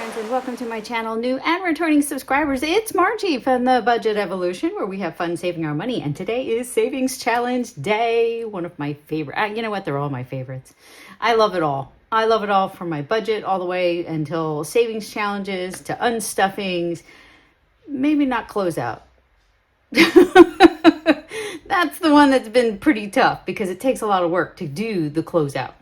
friends, and welcome to my channel. New and returning subscribers, it's Margie from the Budget Evolution, where we have fun saving our money. And today is Savings Challenge Day, one of my favorite. You know what? They're all my favorites. I love it all. I love it all, from my budget all the way until savings challenges to unstuffings. Maybe not closeout. That's the one that's been pretty tough because it takes a lot of work to do the closeout.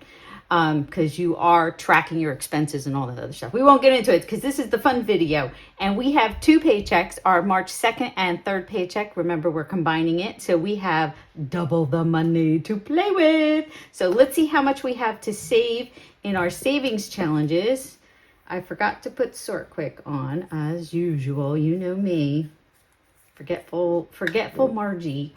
Because you are tracking your expenses and all that other stuff. We won't get into it because this is the fun video. And we have two paychecks, our March 2nd and 3rd paycheck. Remember, we're combining it. So we have double the money to play with. So let's see how much we have to save in our savings challenges. I forgot to put Sort Quick on, as usual. You know me. Forgetful Margie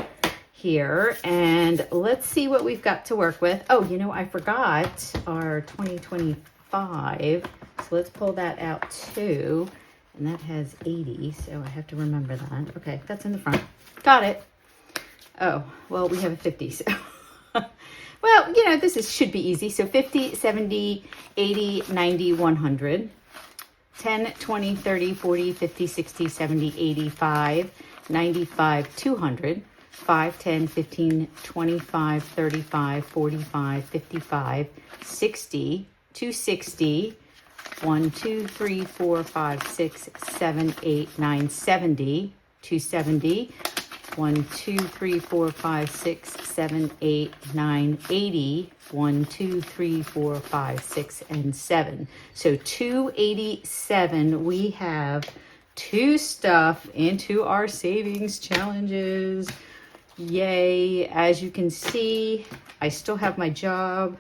here, and let's see what we've got to work with. Oh, you know, I forgot our 2025, so let's pull that out too, and that has 80, so I have to remember that. Okay, that's in the front. Got it. Oh, well, we have a 50, so well, you know, should be easy. So 50, 70, 80, 90, 100, 10, 20, 30, 40, 50, 60, 70, 85, 95, 200, 5, 10, 15, 25, 35, 45, 55, 60, 260, 1, 2, 3, 4, 5, 6, 7, 8, 9, 70, 270, 1, 2, 3, 4, 5, 6, 7, 8, 9, 80, 1, 2, 3, 4, 5, 6, and 7. So 287, we have to stuff into our savings challenges. Yay. As you can see, I still have my job.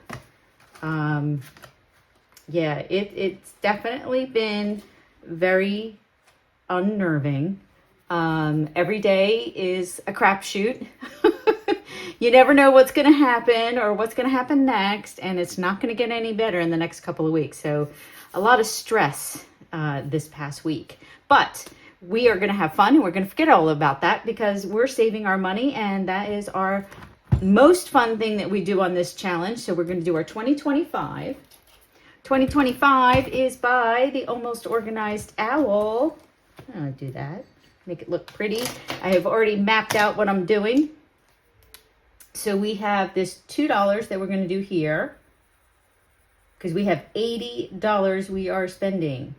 Yeah, it's definitely been very unnerving. Every day is a crapshoot. You never know what's going to happen or what's going to happen next, and it's not going to get any better in the next couple of weeks. So a lot of stress this past week. But we are going to have fun, and we're going to forget all about that because we're saving our money, and that is our most fun thing that we do on this challenge. So we're going to do our 2025. 2025 is by the Almost Organized Owl. I'll do that. Make it look pretty. I have already mapped out what I'm doing. So we have this $2 that we're going to do here because we have $80 we are spending.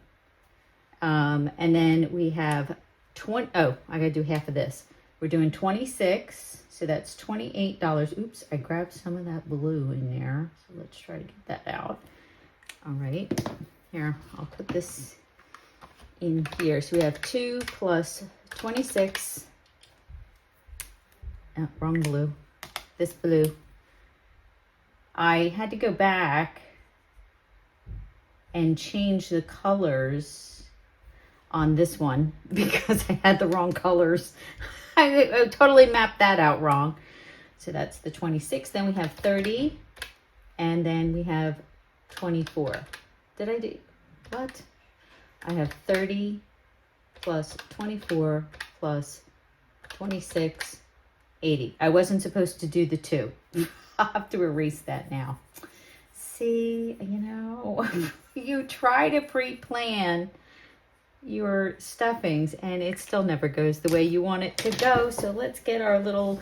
And then we have 20, oh, I gotta do half of this. We're doing 26, so that's $28. Oops, I grabbed some of that blue in there. So let's try to get that out. All right, here, I'll put this in here. So we have 2 plus 26, oh, wrong blue, this blue. I had to go back and change the colors on this one because I had the wrong colors. I totally mapped that out wrong. So that's the 26. Then we have 30, and then we have 24. Did I do what? I have 30 plus 24 plus 26, 80. I wasn't supposed to do the 2. I'll have to erase that now. See, you know, you try to pre-plan your stuffings and it still never goes the way you want it to go. So let's get our little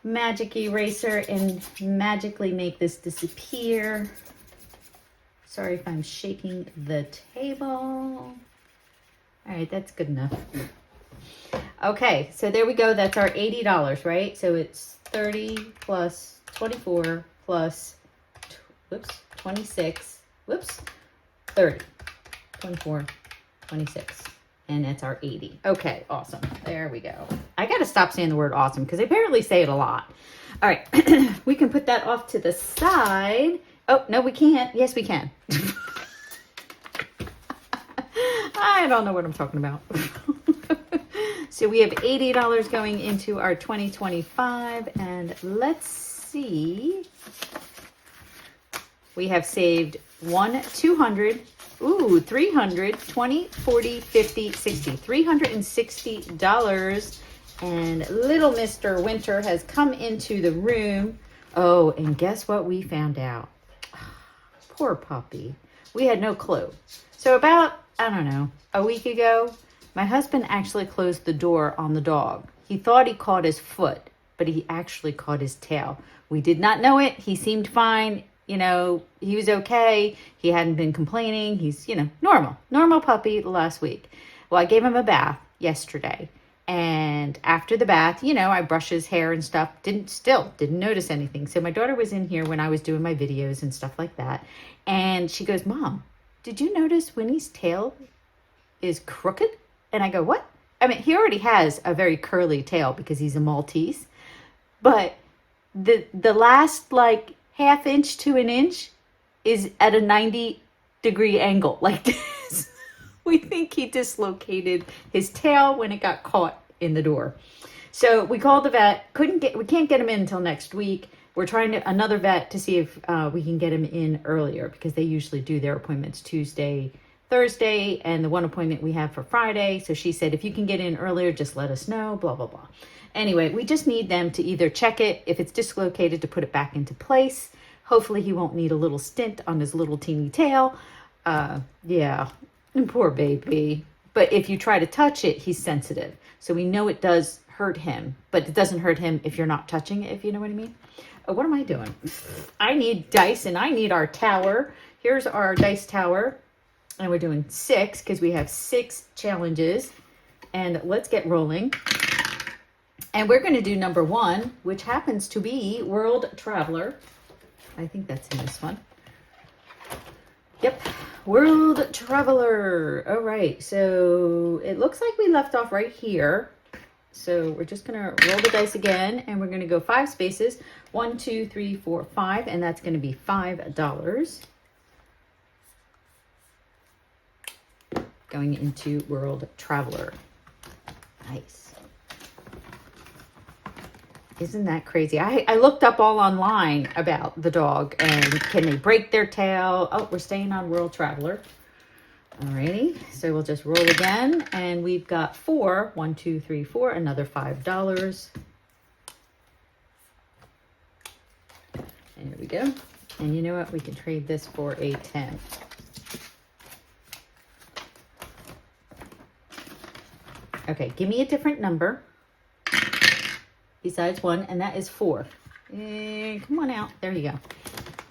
magic eraser and magically make this disappear. Sorry if I'm shaking the table. All right, that's good enough. Okay, so there we go. That's our $80, right? So it's 30 plus 24 plus, 26, 30, 24, 26, and that's our 80. Okay, awesome. There we go. I got to stop saying the word awesome because I apparently say it a lot. All right, we can put that off to the side. Oh, no, we can't. Yes, we can. I don't know what I'm talking about. So we have $80 going into our 2025, and let's see. We have saved 200, 300, 20, 40, 50, 60, $360. And little Mr. Winter has come into the room. Oh, and guess what we found out? Poor puppy. We had no clue. So about, I don't know, a week ago, my husband actually closed the door on the dog. He thought he caught his foot, but he actually caught his tail. We did not know it. He seemed fine. You know, he was okay. He hadn't been complaining. He's, you know, normal puppy the last week. Well, I gave him a bath yesterday. And after the bath, you know, I brushed his hair and stuff. Didn't notice anything. So my daughter was in here when I was doing my videos and stuff like that. And she goes, Mom, did you notice Winnie's tail is crooked? And I go, what? I mean, he already has a very curly tail because he's a Maltese. But the last like half inch to an inch is at a 90-degree angle like this. We think he dislocated his tail when it got caught in the door. So we called the vet. We can't get him in until next week. We're trying another vet to see if we can get him in earlier because they usually do their appointments Tuesday, Thursday, and the one appointment we have for Friday. So she said, if you can get in earlier, just let us know, blah, blah, blah. Anyway, we just need them to either check it, if it's dislocated, to put it back into place. Hopefully he won't need a little stint on his little teeny tail. Yeah, poor baby. But if you try to touch it, he's sensitive. So we know it does hurt him, but it doesn't hurt him if you're not touching it, if you know what I mean. Oh, what am I doing? I need dice and I need our tower. Here's our dice tower. And we're doing 6 because we have 6 challenges. And let's get rolling. And we're going to do number 1, which happens to be World Traveler. I think that's in this one. Yep, World Traveler. All right, so it looks like we left off right here. So we're just going to roll the dice again, and we're going to go 5 spaces. 1, 2, 3, 4, 5, and that's going to be $5. Going into World Traveler. Nice. Isn't that crazy? I looked up all online about the dog and can they break their tail? Oh, we're staying on World Traveler. Alrighty, so we'll just roll again. And we've got 4. 1, 2, 3, 4, another $5. And there we go. And you know what? We can trade this for a 10. Okay, give me a different number besides 1, and that is 4. Come on out. There you go.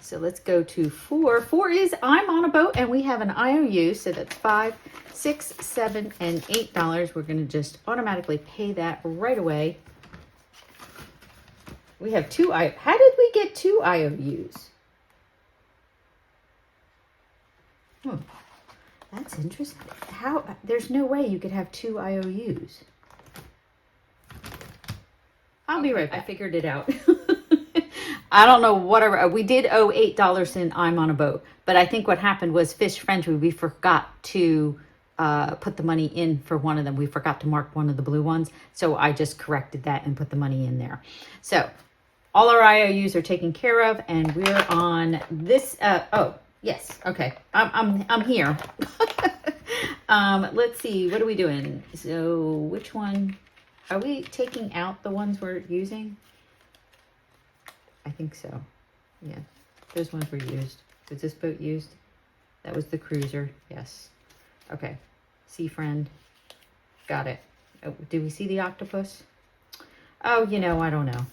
So let's go to 4. 4 is I'm on a boat, and we have an IOU, so that's $5, $6, $7, and $8. We're going to just automatically pay that right away. We have 2 How did we get 2 IOUs? That's interesting. How? There's no way you could have 2 IOUs. I'll be right back. I figured it out. I don't know whatever. We did owe $8 in I'm on a boat, but I think what happened was Fish Friendly. We forgot to put the money in for one of them. We forgot to mark one of the blue ones, so I just corrected that and put the money in there. So all our IOUs are taken care of, and we're on this. Oh. Yes. Okay. I'm here. Let's see. What are we doing? So which one? Are we taking out the ones we're using? I think so. Yeah. Those ones were used. Was this boat used? That was the cruiser. Yes. Okay. Sea Friend. Got it. Oh, did we see the octopus? Oh, you know, I don't know.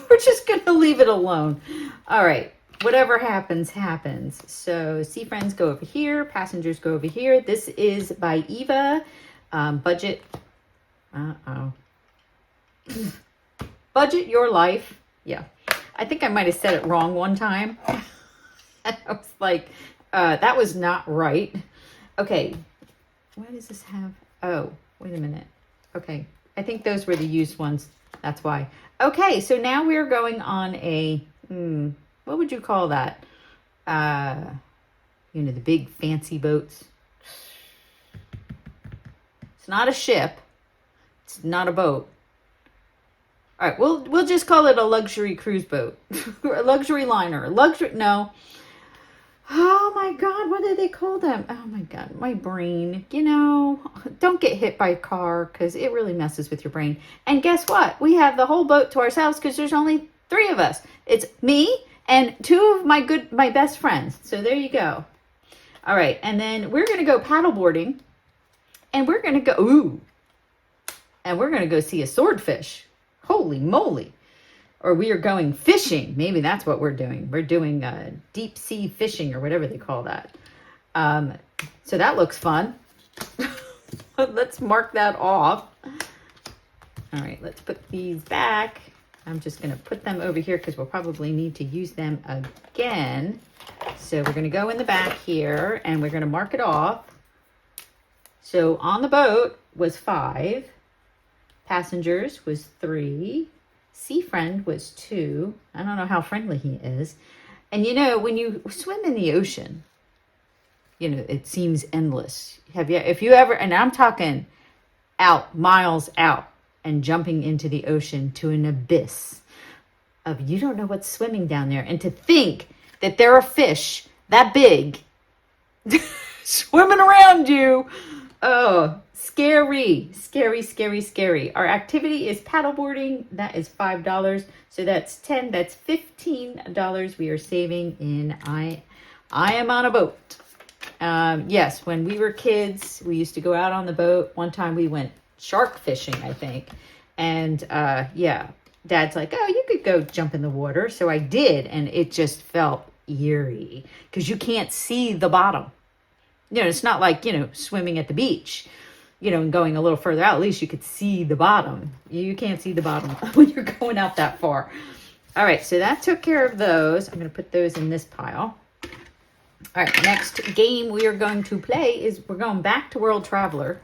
We're just going to leave it alone. All right. Whatever happens, happens. So Sea Friends go over here. Passengers go over here. This is by Eva. Budget. Budget your life. Yeah. I think I might have said it wrong one time. I was like, that was not right. Okay. What does this have? Oh, wait a minute. Okay. I think those were the used ones. That's why. Okay. So now we're going on a... what would you call that? You know, the big fancy boats. It's not a ship. It's not a boat. All right, we'll just call it a luxury cruise boat. A luxury liner. No. Oh my God, what do they call them? Oh my God, my brain. You know, don't get hit by a car because it really messes with your brain. And guess what? We have the whole boat to ourselves because there's only 3 of us. It's me and 2 of my best friends. So there you go. All right, and then we're going to go paddleboarding, and we're going to go, ooh, and we're going to go see a swordfish. Holy moly. Or we are going fishing. Maybe that's what we're doing. We're doing deep sea fishing or whatever they call that. So that looks fun. Let's mark that off. All right, let's put these back. I'm just going to put them over here because we'll probably need to use them again. So we're going to go in the back here and we're going to mark it off. So on the boat was 5. Passengers was 3. Sea friend was 2. I don't know how friendly he is. And you know, when you swim in the ocean, you know, it seems endless. If you ever, and I'm talking out, miles out, and jumping into the ocean to an abyss of you don't know what's swimming down there. And to think that there are fish that big swimming around you. Oh, scary, scary, scary, scary. Our activity is paddleboarding. That is $5. So that's 10. That's $15 we are saving in I am on a boat. Yes, when we were kids, we used to go out on the boat. One time we went shark fishing, I think. And yeah, Dad's like, oh, you could go jump in the water. So I did. And it just felt eerie because you can't see the bottom. You know, it's not like, you know, swimming at the beach, you know, and going a little further out. At least you could see the bottom. You can't see the bottom when you're going out that far. All right, so that took care of those. I'm going to put those in this pile. All right, next game we are going to play is we're going back to World Traveler.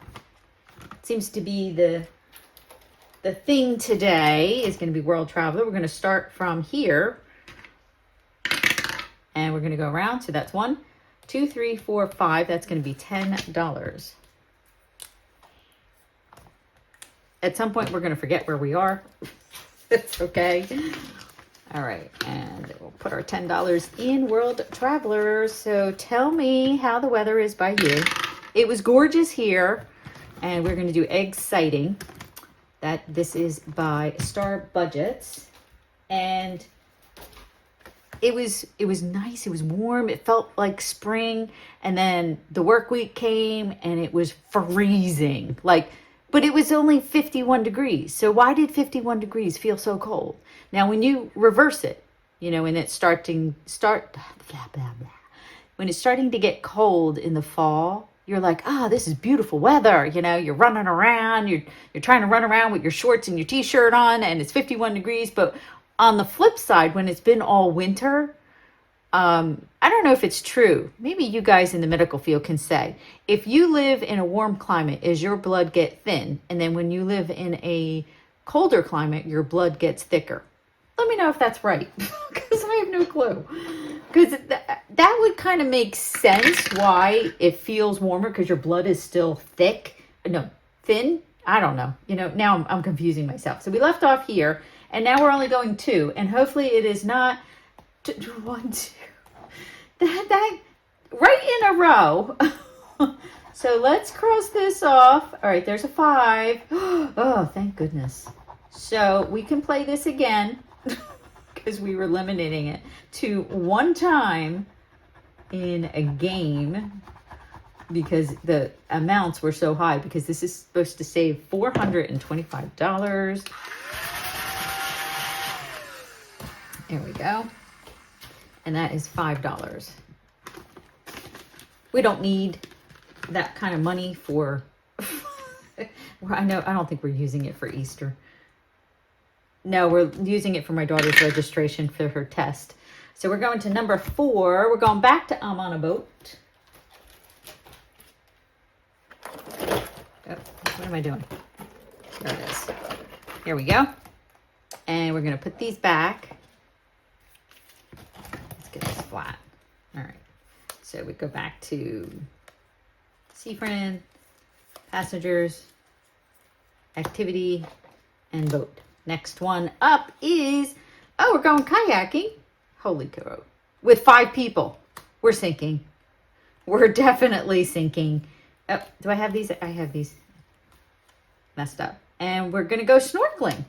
It seems to be the thing today is going to be World Traveler. We're going to start from here. And we're going to go around. So that's 1, 2, 3, 4, 5. That's going to be $10. At some point, we're going to forget where we are. It's okay. All right. And we'll put our $10 in World Traveler. So tell me how the weather is by you. It was gorgeous here. And we're going to do Egg-citing. This is by Star Budgets. And it was nice. It was warm. It felt like spring. And then the work week came and it was freezing. But it was only 51 degrees. So why did 51 degrees feel so cold? Now, when you reverse it, you know, when it's starting to get cold in the fall, you're like, this is beautiful weather. You know, you're running around. You're trying to run around with your shorts and your t-shirt on and it's 51 degrees. But on the flip side, when it's been all winter, I don't know if it's true. Maybe you guys in the medical field can say, if you live in a warm climate, does your blood get thin? And then when you live in a colder climate, your blood gets thicker. Let me know if that's right, because I have no clue. Because that would kind of make sense why it feels warmer, because your blood is still thin. I don't know. You know, now I'm confusing myself. So we left off here, and now we're only going 2, and hopefully it is not 1, 2. That right in a row. So let's cross this off. All right, there's a 5. Oh, thank goodness. So we can play this again because we were limiting it to 1 time in a game because the amounts were so high, because this is supposed to save $425. There we go. And that is $5. We don't need that kind of money for, I don't think we're using it for Easter. No, we're using it for my daughter's registration for her test. So we're going to number 4. We're going back to I'm on a boat. Oh, what am I doing? There it is. Here we go. And we're going to put these back. Get this flat. All right. So we go back to sea friend, passengers, activity, and boat. Next one up is, we're going kayaking. Holy cow. With 5 people. We're sinking. We're definitely sinking. Oh, do I have these? I have these messed up. And we're going to go snorkeling.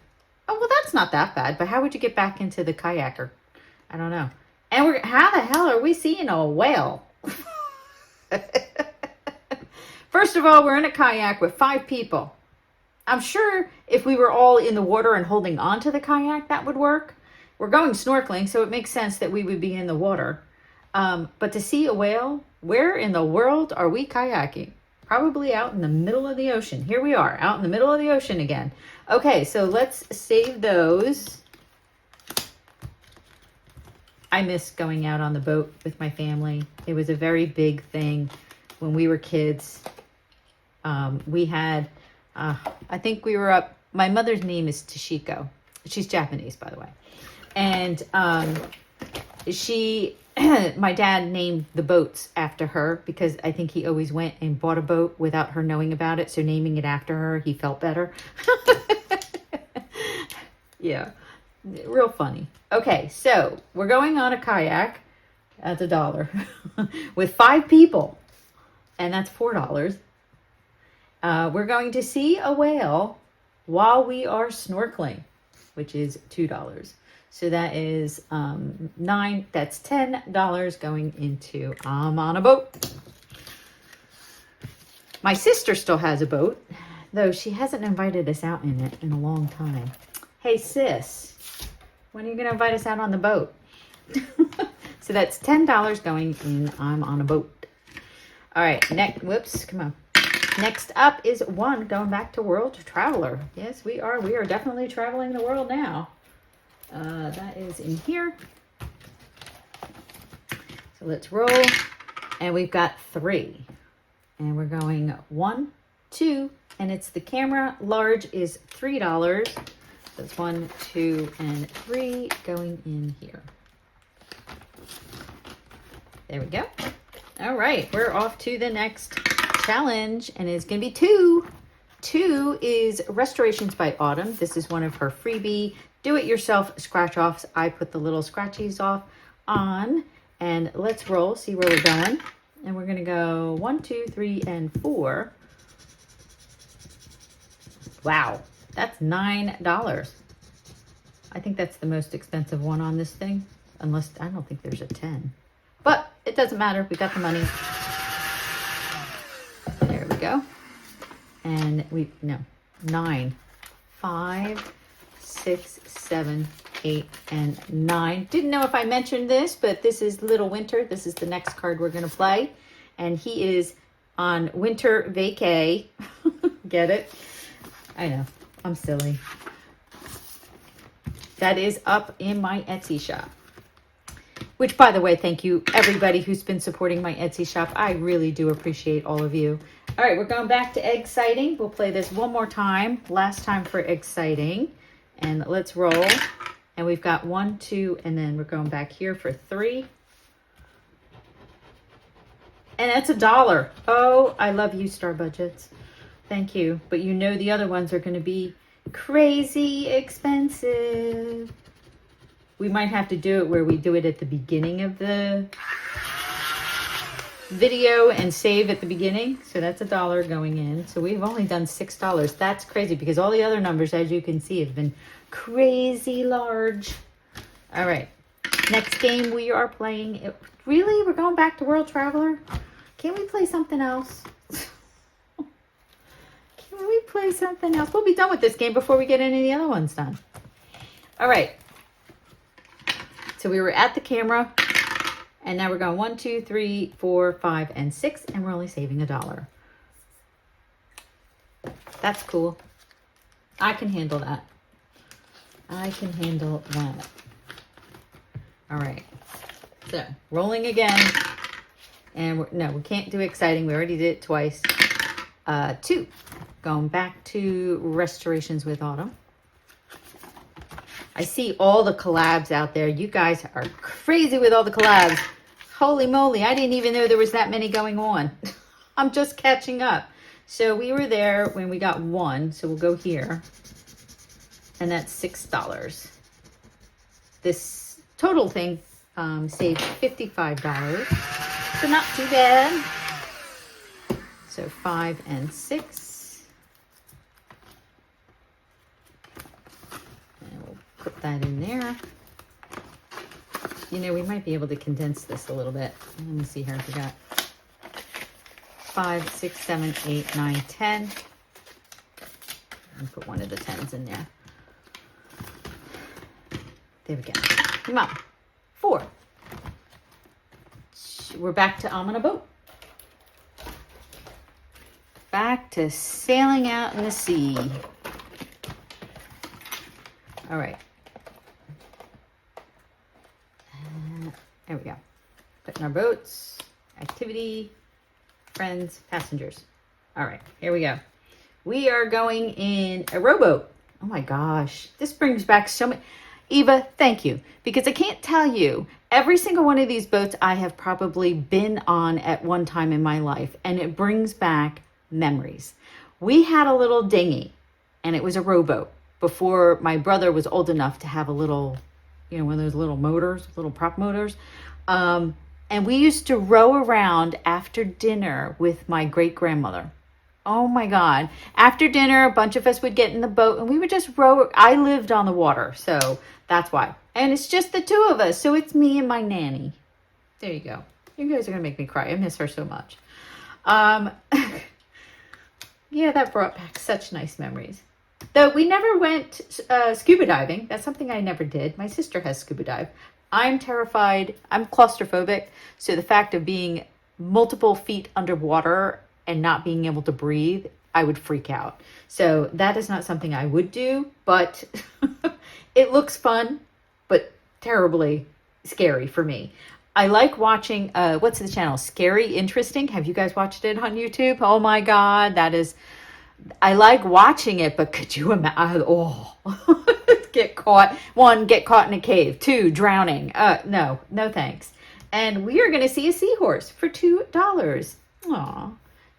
Oh, well, that's not that bad. But how would you get back into the kayaker? I don't know. And how the hell are we seeing a whale? First of all, we're in a kayak with 5 people. I'm sure if we were all in the water and holding onto the kayak, that would work. We're going snorkeling, so it makes sense that we would be in the water. But to see a whale, where in the world are we kayaking? Probably out in the middle of the ocean. Here we are, out in the middle of the ocean again. Okay, so let's save those. I miss going out on the boat with my family. It was a very big thing when we were kids. We had, I think we were up, my mother's name is Toshiko. She's Japanese, by the way. And my dad named the boats after her because I think he always went and bought a boat without her knowing about it. So naming it after her, he felt better. Yeah, real funny. Okay, so we're going on a kayak. That's $1 with 5 people, and that's $4. We're going to see a whale while we are snorkeling, which is $2. So that is that's $10 going into I'm on a boat. My sister still has a boat, though she hasn't invited us out in it in a long time. Hey sis, when are you gonna invite us out on the boat? So that's $10 going in I'm on a boat. All right, whoops, come on. Next up is one going back to World Traveler. Yes, we are definitely traveling the world now. That is in here. So let's roll. And we've got 3. And we're going 1, 2, and it's the camera. Large is $3. That's 1, 2, and 3 going in here. There we go. All right, we're off to the next challenge, and it's going to be 2. 2 is Restorations by Autumn. This is one of her freebie do-it-yourself scratch-offs. I put the little scratchies off on, and let's roll, see where we're going. And we're going to go 1, 2, 3, and 4. Wow, that's $9. I think that's the most expensive one on this thing, unless I don't think there's a 10. But it doesn't matter. We got the money. There we go. And 9. 5, 6, 7, 8, and 9. Didn't know if I mentioned this, but this is Little Winter. This is the next card we're going to play. And he is on winter vacay. Get it? I know. I'm silly. That is up in my Etsy shop. Which, by the way, thank you everybody who's been supporting my Etsy shop. I really do appreciate all of you. All right, we're going back to Egg-citing. We'll play this one more time. Last time for Egg-citing. And let's roll. And we've got 1, 2, and then we're going back here for 3. And that's $1. Oh, I love you, Star Budgets. Thank you. But you know the other ones are going to be crazy expensive. We might have to do it where we do it at the beginning of the video and save at the beginning. So that's $1 going in. So we've only done $6. That's crazy because all the other numbers, as you can see, have been crazy large. All right. Next game we are playing. Really? We're going back to World Traveler? Can't we play something else? Can we play something else? We'll be done with this game before we get any of the other ones done. All right. So we were at the camera, and now we're going 1, 2, 3, 4, 5, and 6, and we're only saving $1. That's cool. I can handle that. I can handle that. All right. So rolling again, and no, we can't do exciting. We already did it twice. 2. Going back to Restorations with Autumn. I see all the collabs out there. You guys are crazy with all the collabs. Holy moly, I didn't even know there was that many going on. I'm just catching up. So we were there when we got 1. So we'll go here. And that's $6. This total thing saved $55. So not too bad. So 5 and 6. Put that in there. You know, we might be able to condense this a little bit. Let me see here. I forgot. 5, 6, 7, 8, 9, 10. And put one of the 10s in there. There we go. Come on. 4. We're back to I'm on a boat. Back to sailing out in the sea. All right. There we go. Putting our boats, activity, friends, passengers. All right, here we go. We are going in a rowboat. Oh my gosh, this brings back so many. Eva, thank you. Because I can't tell you, every single one of these boats I have probably been on at one time in my life, and it brings back memories. We had a little dinghy, and it was a rowboat before my brother was old enough to have a little, you know, one of those little motors, little prop motors. And we used to row around after dinner with my great-grandmother. Oh my God. After dinner, a bunch of us would get in the boat and we would just row. I lived on the water, so that's why. And it's just the two of us, so it's me and my nanny. There you go. You guys are going to make me cry. I miss her so much. Yeah, that brought back such nice memories. Though we never went scuba diving. That's something I never did. My sister has scuba dive. I'm terrified. I'm claustrophobic. So the fact of being multiple feet underwater and not being able to breathe, I would freak out. So that is not something I would do, but it looks fun, but terribly scary for me. I like watching, what's the channel? Scary Interesting. Have you guys watched it on YouTube? Oh my God, that is, I like watching it, but could you imagine, get caught. 1, get caught in a cave. 2, drowning. No thanks. And we are going to see a seahorse for $2. Aw,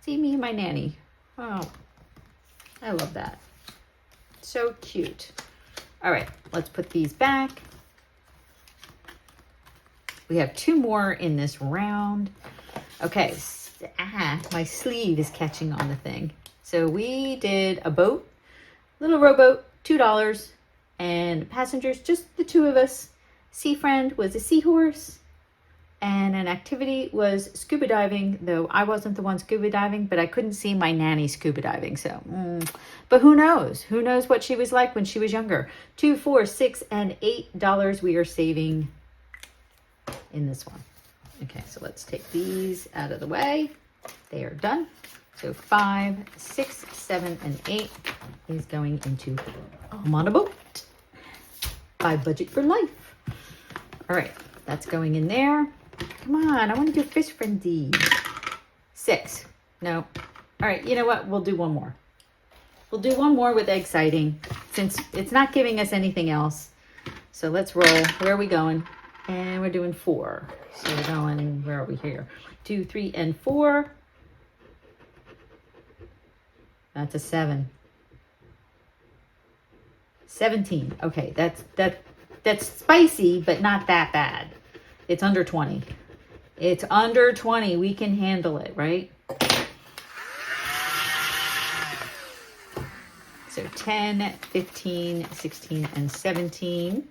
see me and my nanny. Oh, I love that. So cute. All right, let's put these back. We have 2 more in this round. Okay, my sleeve is catching on the thing. So we did a boat, little rowboat, $2, and passengers, just the 2 of us. Sea friend was a seahorse, and an activity was scuba diving, though I wasn't the one scuba diving, but I couldn't see my nanny scuba diving, so, but who knows? Who knows what she was like when she was younger? $2, $4, $6, and $8 we are saving in this one. Okay, so let's take these out of the way. They are done. So 5, 6, 7, and 8 is going into I'm on a boat by Budget for Life. All right, that's going in there. Come on, I want to do fish friendly. 6. No. All right, you know what? We'll do one more. We'll do one more with Egg-citing since it's not giving us anything else. So let's roll. Where are we going? And we're doing 4. So we're going, where are we here? 2, 3, and 4. That's a 7. 17. Okay, that's spicy, but not that bad. It's under 20. It's under 20. We can handle it, right? So 10, 15, 16, and 17.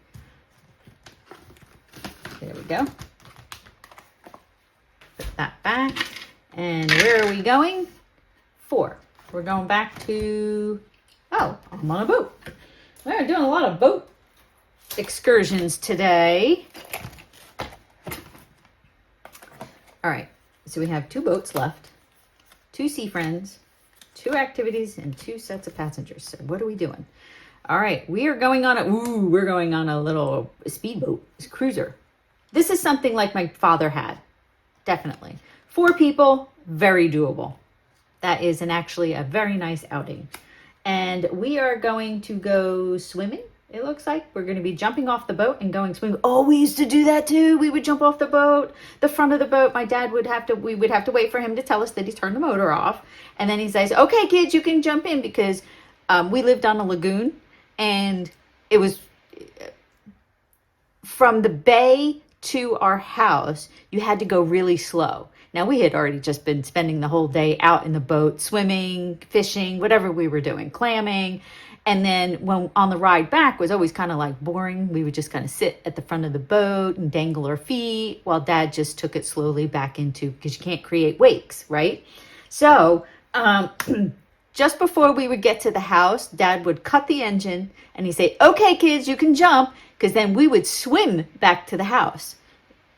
There we go. Put that back. And where are we going? 4. We're going back to, I'm on a boat. We're doing a lot of boat excursions today. All right, so we have 2 boats left, 2 sea friends, 2 activities, and 2 sets of passengers. So what are we doing? All right, we are going on we're going on a little speedboat, cruiser. This is something like my father had, definitely. 4 people, very doable. That is actually a very nice outing. And we are going to go swimming, it looks like. We're going to be jumping off the boat and going swimming. Oh, we used to do that too. We would jump off the boat, the front of the boat. My dad we would have to wait for him to tell us that he's turned the motor off. And then he says, okay, kids, you can jump in, because we lived on a lagoon, and it was from the bay to our house, you had to go really slow. Now, we had already just been spending the whole day out in the boat, swimming, fishing, whatever we were doing, clamming. And then when on the ride back was always kind of like boring. We would just kind of sit at the front of the boat and dangle our feet while Dad just took it slowly back into, because you can't create wakes, right? So, just before we would get to the house, Dad would cut the engine and he'd say, okay, kids, you can jump, because then we would swim back to the house.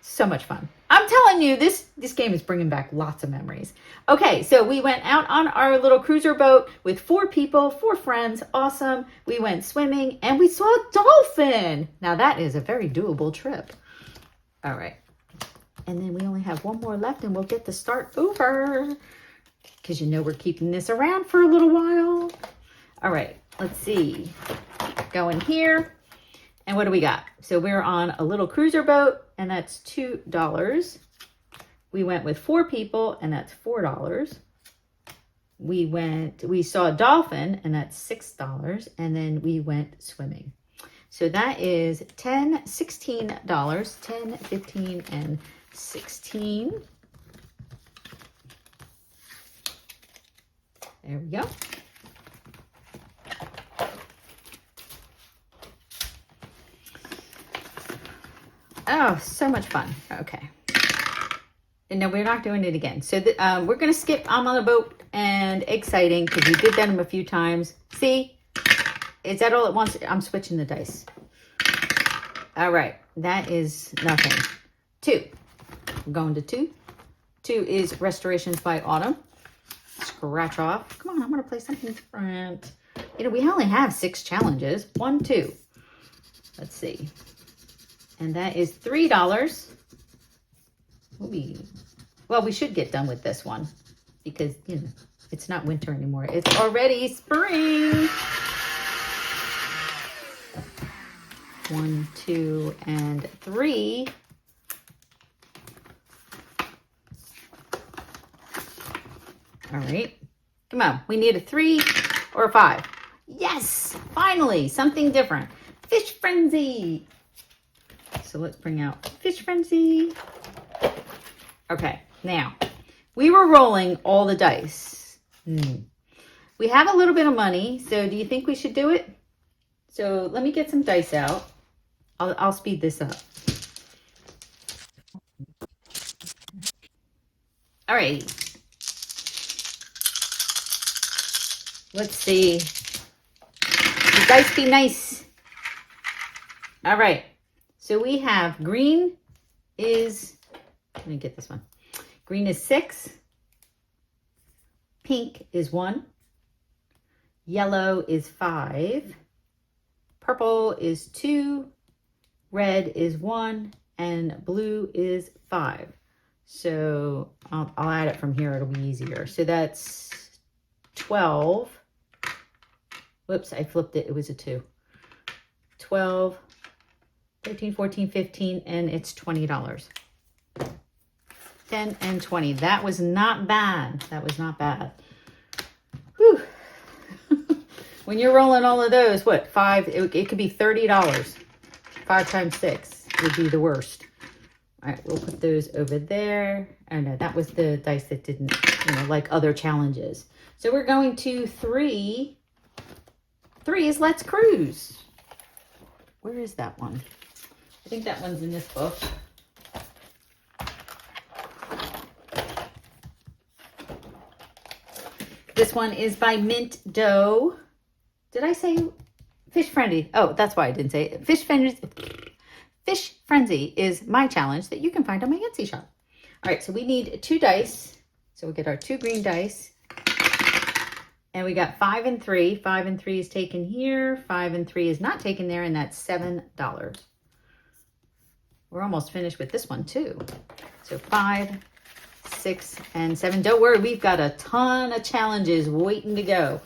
So much fun. I'm telling you, this game is bringing back lots of memories. Okay, so we went out on our little cruiser boat with 4 people, 4 friends. Awesome. We went swimming and we saw a dolphin. Now that is a very doable trip. All right. And then we only have one more left and we'll get to start over, because you know we're keeping this around for a little while. All right, let's see. Go in here. And what do we got? So we're on a little cruiser boat, and that's $2. We went with 4 people, and that's $4. We saw a dolphin, and that's $6. And then we went swimming. So that is $10, $16, 10, 15, and 16. There we go. Oh, so much fun. Okay. And no, we're not doing it again. So we're going to skip I'm on the boat and Egg-citing, because we did them a few times. See? Is that all it wants? I'm switching the dice. All right. That is nothing. 2. We're going to 2. 2 is Restorations by Autumn. Scratch off. Come on, I want to play something different. You know, we only have 6 challenges. 1, 2. Let's see. And that is $3. Well, we should get done with this one, because, you know, it's not winter anymore. It's already spring. 1, 2, and 3. All right. Come on. We need a 3 or a 5. Yes! Finally, something different. Fish Frenzy. So let's bring out Fish Frenzy. Okay. Now, we were rolling all the dice. We have a little bit of money, so do you think we should do it? So let me get some dice out. I'll speed this up. All right. Let's see. The dice be nice. All right. So we have green is, let me get this one. Green is 6. Pink is 1. Yellow is 5. Purple is 2. Red is 1. And blue is 5. So I'll add it from here. It'll be easier. So that's 12. Whoops, I flipped it. It was a 2. 12, 13, 14, 15, and it's $20. 10 and 20. That was not bad. That was not bad. Whew. When you're rolling all of those, what, 5? It could be $30. 5 times 6 would be the worst. All right, we'll put those over there. Oh no, that was the dice that didn't, like other challenges. So we're going to 3. 3 is Let's Cruise. Where is that one? I think that one's in this book. This one is by Mint Dough. Did I say Fish Frenzy? Oh, that's why I didn't say it. Fish Frenzy is my challenge that you can find on my Etsy shop. All right, so we need 2 dice. So we'll get our 2 green dice. And we got 5 and 3. 5 and 3 is taken here. 5 and 3 is not taken there, and that's $7. We're almost finished with this one too. So 5, 6, and 7. Don't worry, we've got a ton of challenges waiting to go.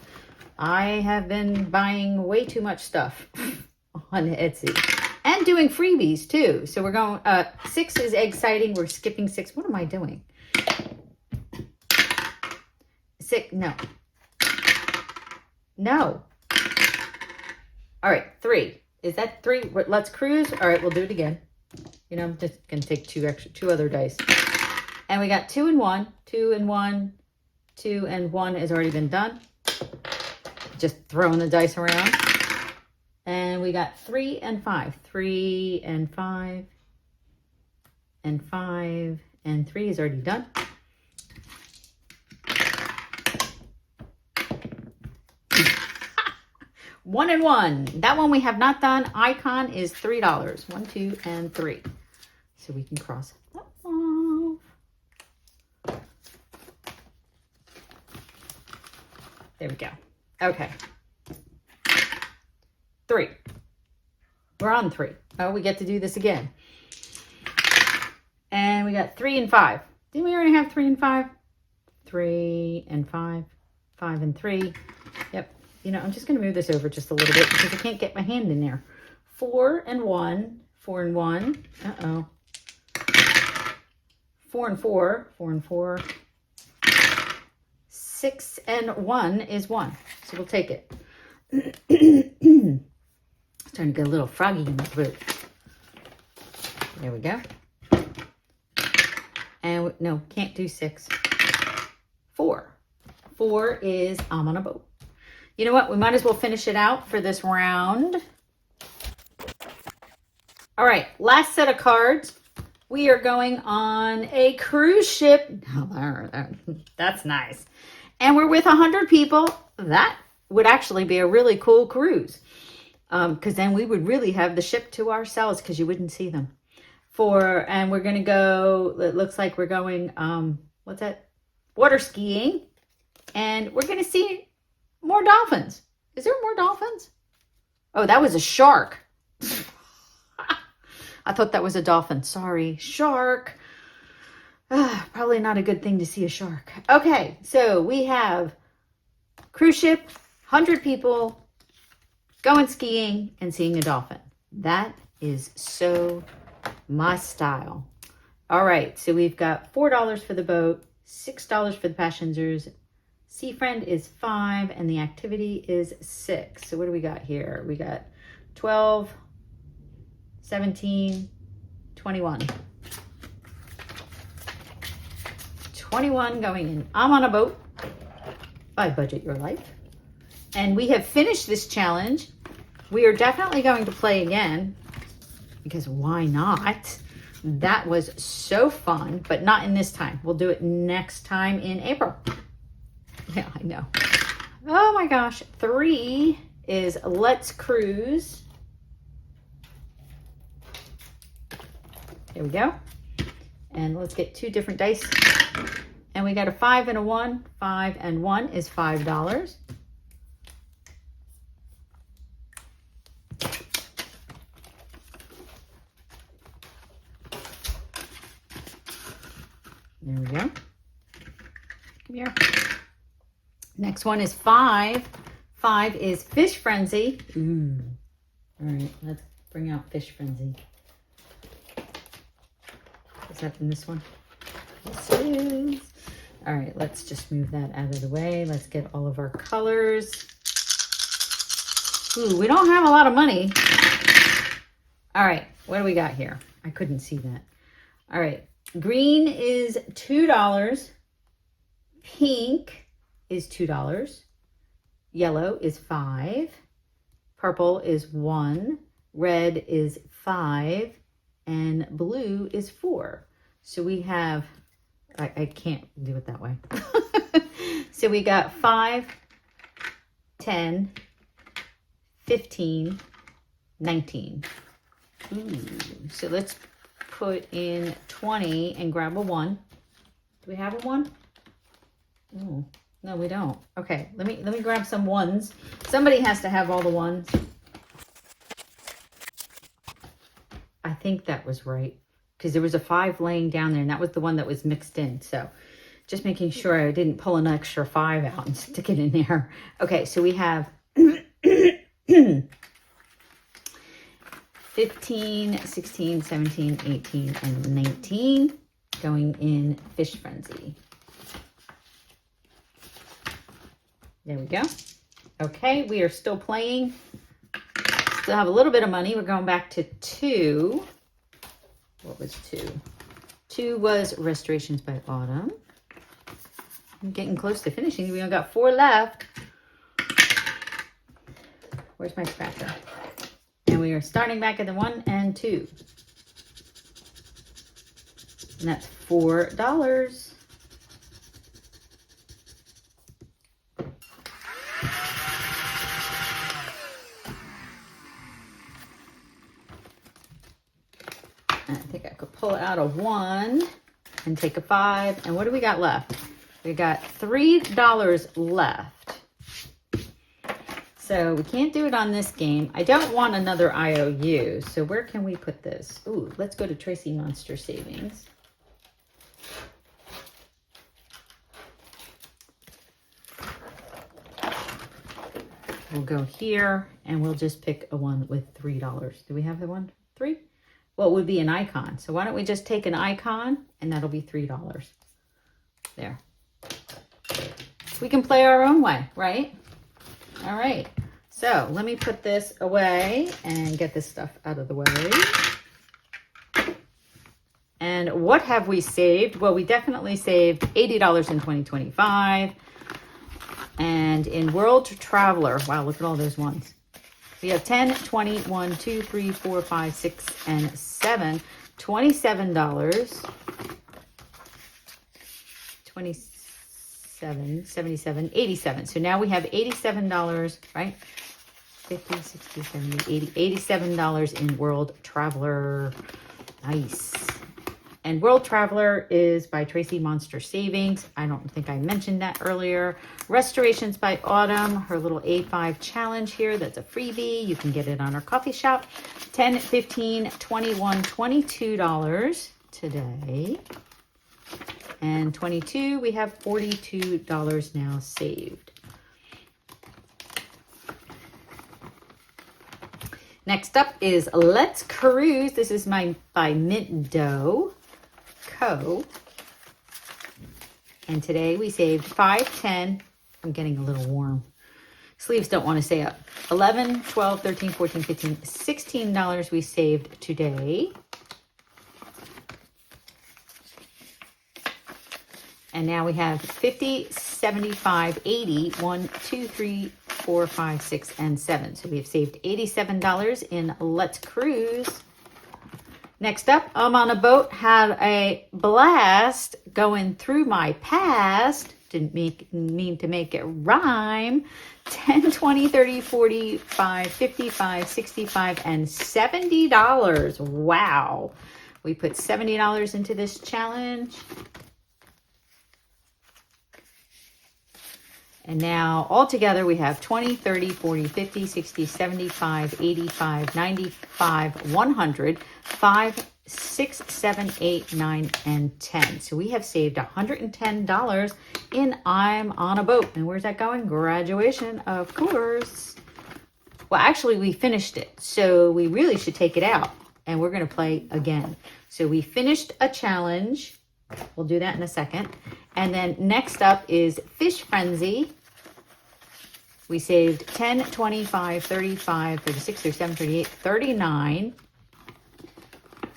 I have been buying way too much stuff on Etsy and doing freebies too. So we're going, 6 is Egg-citing. We're skipping 6. What am I doing? 6, no. No. All right, 3. Is that 3? Let's Cruise. All right, we'll do it again. I'm just going to take 2 other dice. And we got 2 and 1, 2 and 1, 2 and 1 has already been done. Just throwing the dice around. And we got 3 and 5. 3 and 5. And 5 and 3 is already done. 1 and 1. That one we have not done. Icon is $3. 1, 2, and 3. So we can cross that off. There we go. Okay. 3. We're on 3. Oh, we get to do this again. And we got 3 and 5. Didn't we already have 3 and 5? 3 and 5. 5 and 3. Yep. You know, I'm just going to move this over just a little bit because I can't get my hand in there. 4 and 1. 4 and 1. Uh-oh. 4 and 4. 4 and 4. 6 and 1 is 1. So we'll take it. Starting to get a little froggy in the throat. There we go. And no, can't do 6. 4. 4 is I'm on a boat. You know what? We might as well finish it out for this round. All right, last set of cards. We are going on a cruise ship. Oh, that's nice. And we're with 100 people. That would actually be a really cool cruise. Because then we would really have the ship to ourselves because you wouldn't see them. And we're going to go, it looks like we're going, what's that? Water skiing. And we're going to see more dolphins. Is there more dolphins? Oh, that was a shark. I thought that was a dolphin. Sorry. Shark. Probably not a good thing to see a shark. Okay, so we have cruise ship, 100 people, going skiing and seeing a dolphin. That is so my style. All right, so we've got $4 for the boat, $6 for the passengers. Sea Friend is 5 and the activity is 6. So what do we got here? We got 12, 17, 21. 21 going in I'm on a Boat by Budget Your Life. And we have finished this challenge. We are definitely going to play again because why not? That was so fun, but not in this time. We'll do it next time in April. Yeah, I know. Oh my gosh. 3 is Let's Cruise. Here we go. And let's get 2 different dice. And we got a 5 and a 1. 5 and 1 is $5. There we go. Come here. Next one is 5. 5 is Fish Frenzy. Ooh. All right, let's bring out Fish Frenzy. Is that in this one? Yes, it is. All right, let's just move that out of the way. Let's get all of our colors. Ooh, we don't have a lot of money. All right, what do we got here? I couldn't see that. All right, green is $2. Pink is $2. Yellow is 5. Purple is 1. Red is 5. And blue is 4. So we have, I can't do it that way. So we got 5, 10, 15, 19. Ooh. So let's put in 20 and grab a 1. Do we have a 1? Oh, no, we don't. Okay, let me grab some 1s. Somebody has to have all the 1s. I think that was right because there was a 5 laying down there and that was the one that was mixed in. So just making sure I didn't pull an extra 5 out and stick it in there. Okay, so we have 15, 16, 17, 18, and 19 going in Fish Frenzy. There we go. Okay, we are still playing. Still have a little bit of money. We're going back to 2. What was 2? 2 was Restorations by Autumn. I'm getting close to finishing. We only got 4 left. Where's my scratcher? And we are starting back at the 1 and 2. And that's $4. I think I could pull out a 1 and take a 5. And what do we got left? We got $3 left. So we can't do it on this game. I don't want another IOU. So where can we put this? Ooh, let's go to Tracy Monster Savings. We'll go here and we'll just pick a one with $3. Do we have the one? 3? Well, it would be an icon. So why don't we just take an icon and that'll be $3. There. We can play our own way, right? All right. So let me put this away and get this stuff out of the way. And what have we saved? Well, we definitely saved $80 in 2025. And in World Traveler, wow, look at all those ones. We have 10, 20, 1, 2, 3, 4, 5, 6, and 7. $27. 27, 77, 87. So now we have $87, right? 50, 60, 70, 80, $87 in World Traveler. Nice. And World Traveler is by Tracy Monster Savings. I don't think I mentioned that earlier. Restorations by Autumn, her little A5 challenge here. That's a freebie. You can get it on our coffee shop. 10, 15, 21, $22 today. And 22, we have $42 now saved. Next up is Let's Cruise. This is by Mint Dough Co. And today we saved 5, 10. I'm getting a little warm. Sleeves don't want to stay up. 11, 12, 13, 14, 15, $16 we saved today. And now we have 50, 75, 80, 1, 2, 3, 4, 5, 6, and 7. So we have saved $87 in Let's Cruise. Next up, I'm on a boat. Had a blast going through my past. Didn't mean to make it rhyme. 10, 20, 30, 45, 55, 65, and $70. Wow. We put $70 into this challenge. And now altogether we have 20, 30, 40, 50, 60, 75, 85, 95, 100, 5, 6, 7, 8, 9, and 10. So we have saved $110 in I'm on a Boat. And where's that going? Graduation, of course. Well, actually we finished it. So we really should take it out and we're going to play again. So we finished a challenge. We'll do that in a second. And then next up is Fish Frenzy. We saved 10, 25, 35, 36, 37, 38, 39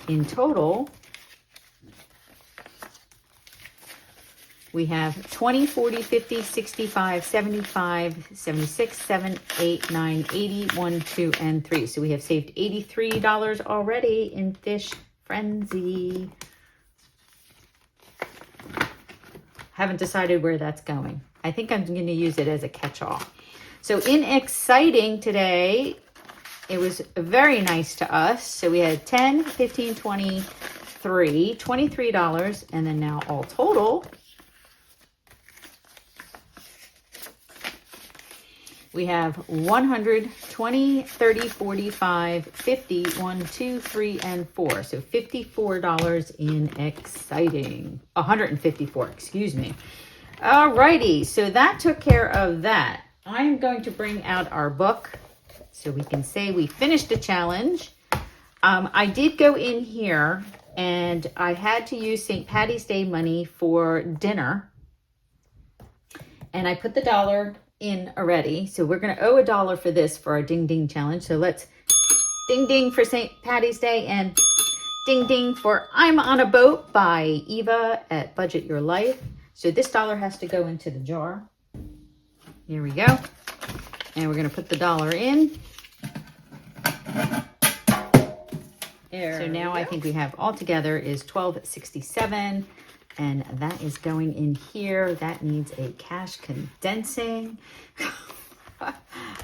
in total. We have 20, 40, 50, 65, 75, 76, 7, 8, 9, 80, 1, 2, and 3. So we have saved $83 already in Fish Frenzy. Haven't decided where that's going. I think I'm going to use it as a catch-all. So in Egg-citing today, it was very nice to us. So we had 10, 15, 23, $23, and then now all total, we have 100, 20, 30, 45, 50, 1, 2, 3, and 4. So $54 in Egg-citing. 154, excuse me. Alrighty, so that took care of that. I'm going to bring out our book so we can say we finished a challenge. I did go in here and I had to use St. Patty's Day money for dinner. And I put the $1 in already. So we're going to owe $1 for this for our Ding Ding challenge. So let's ding ding for St. Patty's Day and ding ding for I'm on a Boat by Eva at Budget Your Life. So this $1 has to go into the jar. Here we go. And we're going to put the $1 in. So now I think we have altogether is $12.67. And that is going in here. That needs a cash condensing.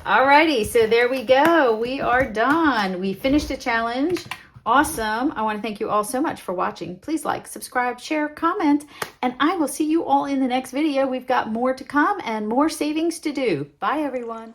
Alrighty, so there we go. We are done. We finished the challenge. Awesome. I want to thank you all so much for watching. Please like, subscribe, share, comment, and I will see you all in the next video. We've got more to come and more savings to do. Bye, everyone.